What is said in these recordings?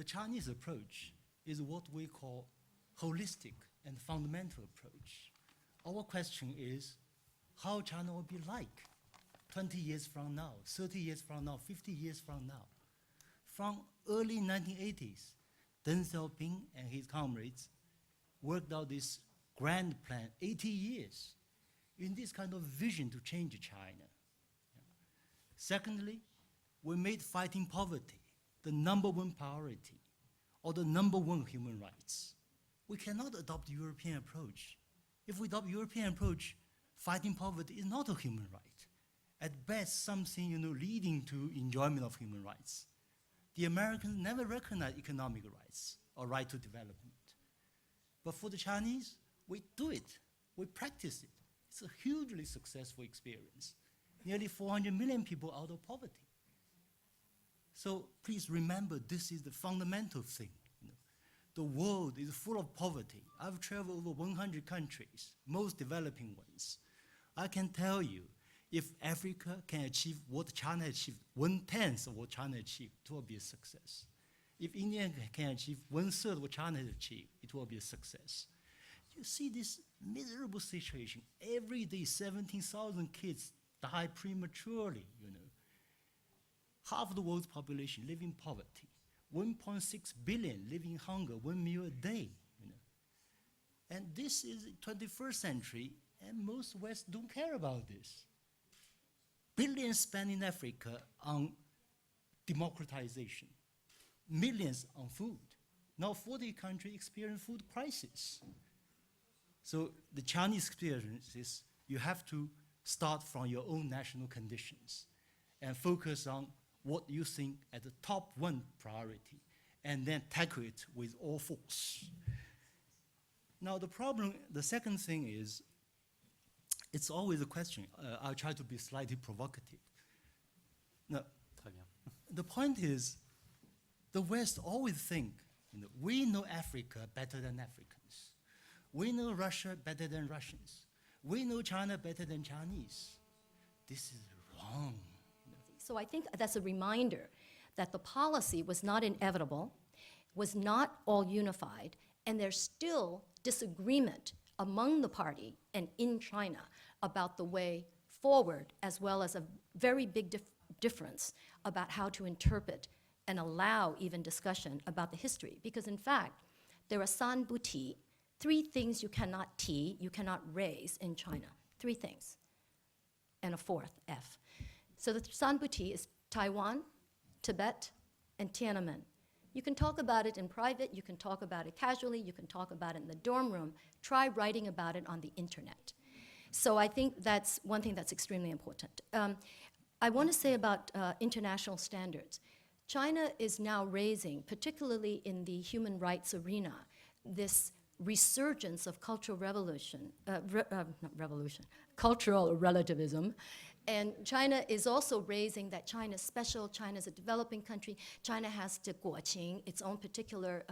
The Chinese approach is what we call holistic and fundamental approach. Our question is how China will be like 20 years from now, 30 years from now, 50 years from now. From early 1980s, Deng Xiaoping and his comrades worked out this grand plan, 80 years, in this kind of vision to change China. Secondly, we made fighting poverty the #1 priority or the #1 human rights. We cannot adopt the European approach. If we adopt European approach, fighting poverty is not a human right. At best, something leading to enjoyment of human rights. The Americans never recognized economic rights or right to development. But for the Chinese, we do it. We practice it. It's a hugely successful experience. Nearly 400 million people out of poverty. So please remember, this is the fundamental thing. The world is full of poverty. I've traveled over 100 countries, most developing ones. I can tell you, if Africa can achieve what China achieved, 1/10 of what China achieved, it will be a success. If India can achieve 1/3 of what China has achieved, it will be a success. You see this miserable situation. Every day, 17,000 kids die prematurely, Half of the world's population live in poverty. 1.6 billion live in hunger, 1 meal a day, And this is the 21st century, and most West don't care about this. Billions spent in Africa on democratization, millions on food. Now 40 countries experience food crisis. So the Chinese experience is you have to start from your own national conditions and focus on what you think as the #1 priority, and then tackle it with all force. Now the second thing is, it's always a question. I'll try to be slightly provocative. Now, the point is, the West always think, we know Africa better than Africans. We know Russia better than Russians. We know China better than Chinese. This is wrong. So I think that's a reminder that the policy was not inevitable, was not all unified, and there's still disagreement among the party and in China about the way forward, as well as a very big difference about how to interpret and allow even discussion about the history. Because in fact, there are san bu ti, 3 things you cannot raise in China. 3 things, and a 4th, F. So the san bu ti is Taiwan, Tibet, and Tiananmen. You can talk about it in private, you can talk about it casually, you can talk about it in the dorm room. Try writing about it on the internet. So I think that's one thing that's extremely important. I want to say about international standards. China is now raising, particularly in the human rights arena, this resurgence of cultural cultural relativism. And China is also raising that China's special, China's a developing country, China has the guoqing, its own particular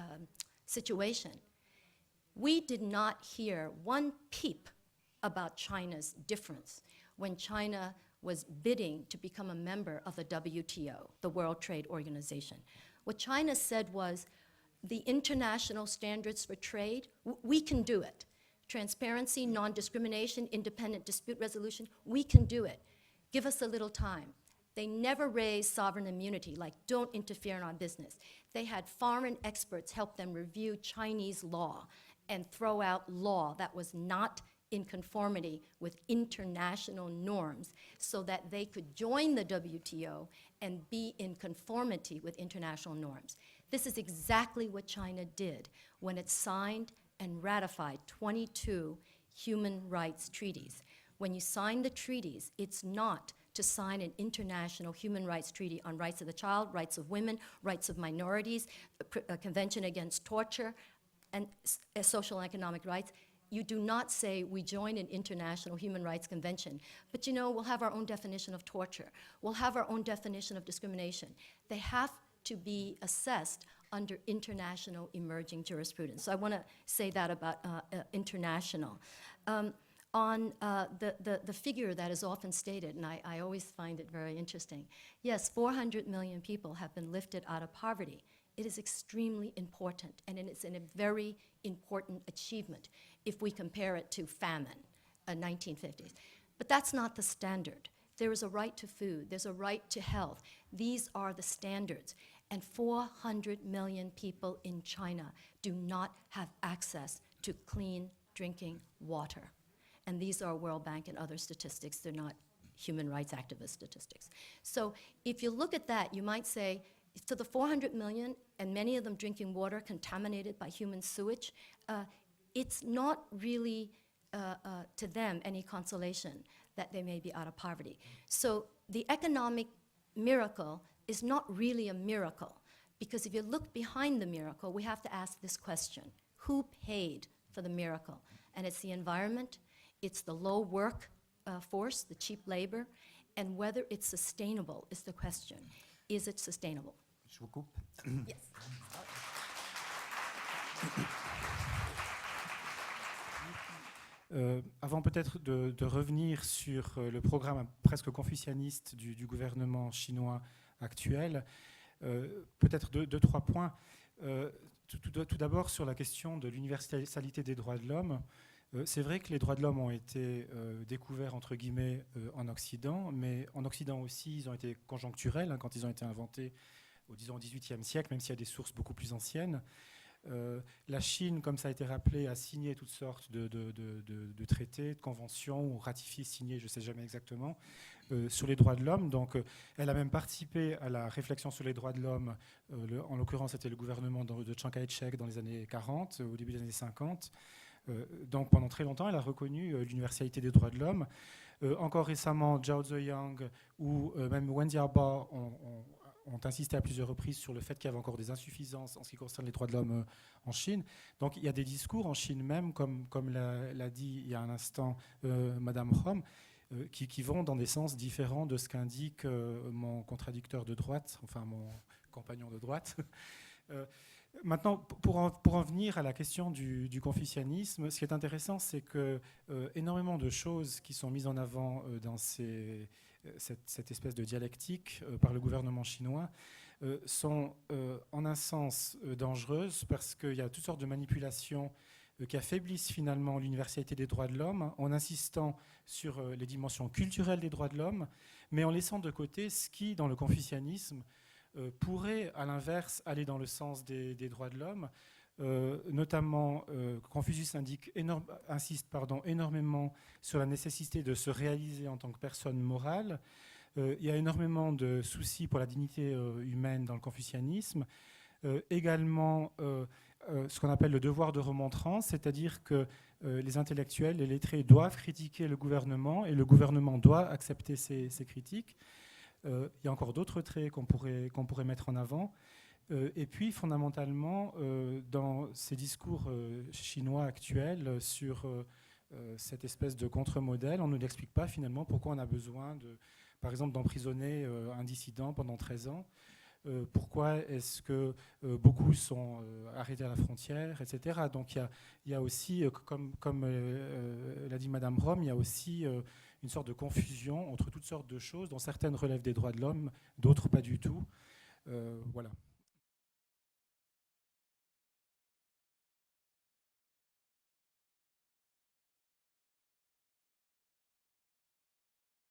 situation. We did not hear one peep about China's difference when China was bidding to become a member of the WTO, the World Trade Organization. What China said was, the international standards for trade, we can do it. Transparency, non-discrimination, independent dispute resolution, we can do it. Give us a little time. They never raised sovereign immunity, like don't interfere in our business. They had foreign experts help them review Chinese law and throw out law that was not in conformity with international norms so that they could join the WTO and be in conformity with international norms. This is exactly what China did when it signed and ratified 22 human rights treaties. When you sign the treaties, it's not to sign an international human rights treaty on rights of the child, rights of women, rights of minorities, a convention against torture, and social and economic rights. You do not say we join an international human rights convention, but we'll have our own definition of torture. We'll have our own definition of discrimination. They have to be assessed under international emerging jurisprudence. So I want to say that about international. On the figure that is often stated, and I always find it very interesting. Yes, 400 million people have been lifted out of poverty It is extremely important, and it is a very important achievement if we compare it to famine, 1950s. But that's not the standard. There is a right to food. There's a right to health. These are the standards. And 400 million people in China do not have access to clean drinking water. And these are World Bank and other statistics. They're not human rights activist statistics. So if you look at that, you might say, to the 400 million, and many of them drinking water contaminated by human sewage, it's not really to them any consolation that they may be out of poverty. So the economic miracle is not really a miracle, because if you look behind the miracle, we have to ask this question: who paid for the miracle? And it's the environment, it's the low work force, the cheap labor, and whether it's sustainable is the question. Is it sustainable? Je vous coupe. Yes. Avant peut-être de revenir sur le programme presque confucianiste du gouvernement chinois actuel, peut-être deux, trois points. Tout d'abord sur la question de l'universalité des droits de l'homme. C'est vrai que les droits de l'homme ont été découverts, entre guillemets, en Occident, mais en Occident aussi, ils ont été conjoncturels, quand ils ont été inventés, disons, au XVIIIe siècle, même s'il y a des sources beaucoup plus anciennes. La Chine, comme ça a été rappelé, a signé toutes sortes de traités, de conventions, ou ratifié, signé, je ne sais jamais exactement, sur les droits de l'homme. Donc, elle a même participé à la réflexion sur les droits de l'homme. En l'occurrence, c'était le gouvernement de Chiang Kai-shek dans les années 40, au début des années 50. Donc, pendant très longtemps, elle a reconnu l'universalité des droits de l'homme. Encore récemment, Zhao Ziyang ou même Wen Jiabao ont insisté à plusieurs reprises sur le fait qu'il y avait encore des insuffisances en ce qui concerne les droits de l'homme en Chine. Donc il y a des discours en Chine même, comme l'a dit il y a un instant Madame Hom, qui vont dans des sens différents de ce qu'indique mon contradicteur de droite, enfin mon compagnon de droite. Maintenant, pour en venir à la question du confucianisme, ce qui est intéressant, c'est que énormément de choses qui sont mises en avant dans cette espèce de dialectique par le gouvernement chinois sont en un sens dangereuses, parce qu'il y a toutes sortes de manipulations qui affaiblissent finalement l'universalité des droits de l'homme en insistant sur les dimensions culturelles des droits de l'homme, mais en laissant de côté ce qui, dans le confucianisme, pourrait, à l'inverse, aller dans le sens des droits de l'homme. Notamment, Confucius insiste énormément sur la nécessité de se réaliser en tant que personne morale. Il y a énormément de soucis pour la dignité humaine dans le confucianisme. Également, ce qu'on appelle le devoir de remontrance, c'est-à-dire que les intellectuels, les lettrés doivent critiquer le gouvernement et le gouvernement doit accepter ces critiques. Il y a encore d'autres traits qu'on pourrait mettre en avant. Et puis, fondamentalement, dans ces discours chinois actuels sur cette espèce de contre-modèle, on ne nous explique pas finalement pourquoi on a besoin, par exemple, d'emprisonner un dissident pendant 13 ans. Pourquoi est-ce que beaucoup sont arrêtés à la frontière, etc. Donc il y a aussi, comme l'a dit Madame Hom, il y a aussi une sorte de confusion entre toutes sortes de choses, dont certaines relèvent des droits de l'homme, d'autres pas du tout. Voilà.